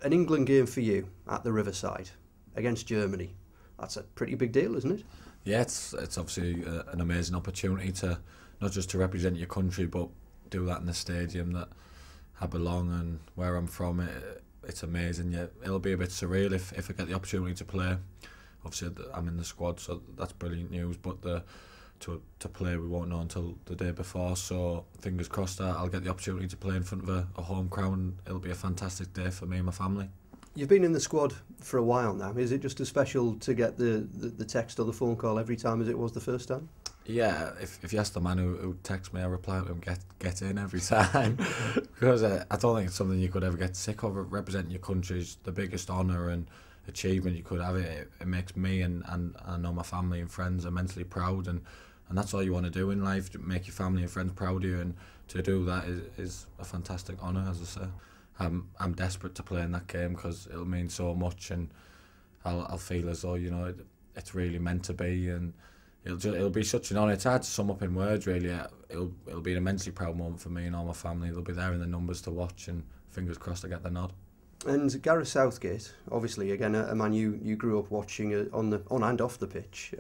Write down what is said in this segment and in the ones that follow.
An England game for you at the Riverside against Germany. That's a pretty big deal, isn't it? Yeah, it's obviously an amazing opportunity to not just to represent your country, but do that in the stadium that I belong and where I'm from. It's amazing. Yeah, it'll be a bit surreal if I get the opportunity to play. Obviously, I'm in the squad, so that's brilliant news. But to play, we won't know until the day before. So fingers crossed that I'll get the opportunity to play in front of a home crowd. It'll be a fantastic day for me and my family. You've been in the squad for a while now. Is it just as special to get the text or the phone call every time as it was the first time? Yeah, if you ask the man who texts me, I reply to him, get in every time. Because I don't think it's something you could ever get sick of. Representing your country is the biggest honour and achievement you could have. It makes me and I know my family and friends immensely proud, and that's all you want to do in life, to make your family and friends proud of you, and to do that is a fantastic honour, as I say. I'm desperate to play in that game because it'll mean so much, and I'll feel as though, you know, it's really meant to be, and it'll be such an honour. It's hard to sum up in words, really. It'll be an immensely proud moment for me and all my family. They'll be there in the numbers to watch, and fingers crossed I get the nod. And Gareth Southgate, obviously, again, a man you grew up watching on and off the pitch,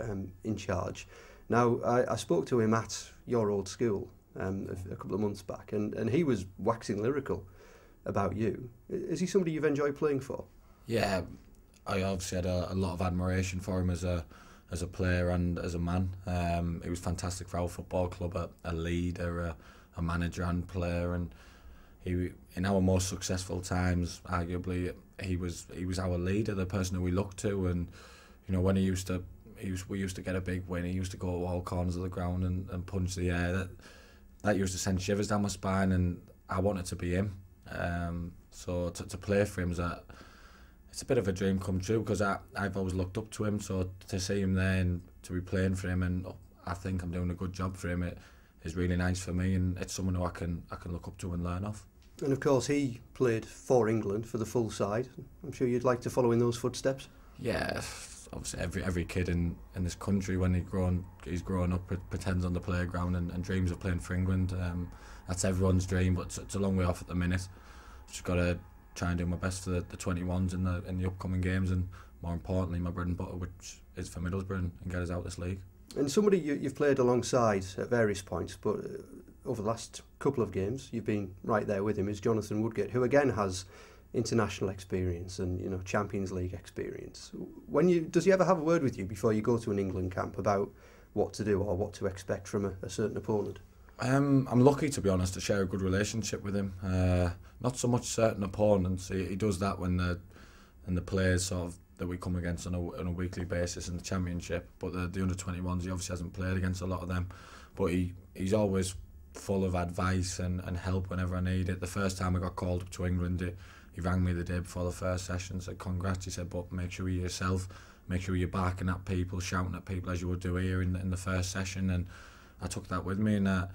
in charge. Now, I spoke to him at your old school a couple of months back, and he was waxing lyrical about you. Is he somebody you've enjoyed playing for? Yeah, I obviously had a lot of admiration for him as a player and as a man. He was fantastic for our football club, a leader, a manager and player, and he, in our most successful times, arguably, he was our leader, the person who we looked to. And you know, when we used to get a big win, he used to go to all corners of the ground and punch the air. That used to send shivers down my spine, and I wanted to be him. So to play for him it's a bit of a dream come true, because I've always looked up to him. So to see him there and to be playing for him, and I think I'm doing a good job for him, it is really nice for me, and it's someone who I can look up to and learn off. And of course, he played for England for the full side. I'm sure you'd like to follow in those footsteps. Yeah, obviously every kid in this country, when he's growing up, pretends on the playground and dreams of playing for England. That's everyone's dream, but it's a long way off at the minute. Just got to try and do my best for the 21s in the upcoming games, and more importantly, my bread and butter, which is for Middlesbrough, and get us out this league. And somebody you've played alongside at various points, but over the last couple of games, you've been right there with him, is Jonathan Woodgate, who again has international experience and, you know, Champions League experience. Does he ever have a word with you before you go to an England camp about what to do or what to expect from a certain opponent? I'm lucky, to be honest, to share a good relationship with him. Not so much certain opponents. He does that when the players sort of that we come against on a weekly basis in the Championship. But the under-21s, he obviously hasn't played against a lot of them. But he's always full of advice and help whenever I need it. The first time I got called up to England, he rang me the day before the first session, said congrats. He said, but make sure you're yourself, make sure you're barking at people, shouting at people as you would do here in the first session. And I took that with me, and I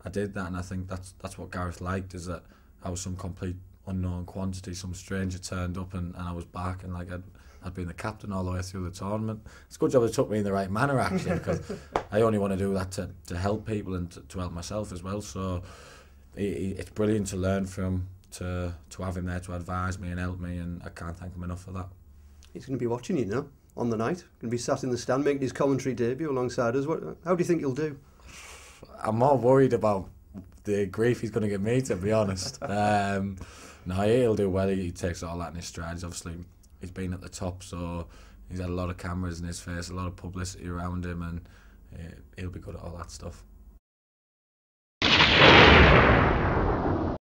did that, and I think that's what Gareth liked, is that I was some complete unknown quantity. Some stranger turned up and I was barking like I'd been the captain all the way through the tournament. It's a good job it took me in the right manner, actually, because I only want to do that to help people and to help myself as well. So it's brilliant to learn from, to have him there to advise me and help me, and I can't thank him enough for that. He's going to be watching you now on the night. Going to be sat in the stand making his commentary debut alongside us. How do you think he'll do? I'm more worried about the grief he's going to give me, to be honest. No, he'll do well. He takes all that in his strides. Obviously, he's been at the top, so he's had a lot of cameras in his face, a lot of publicity around him, and he'll be good at all that stuff.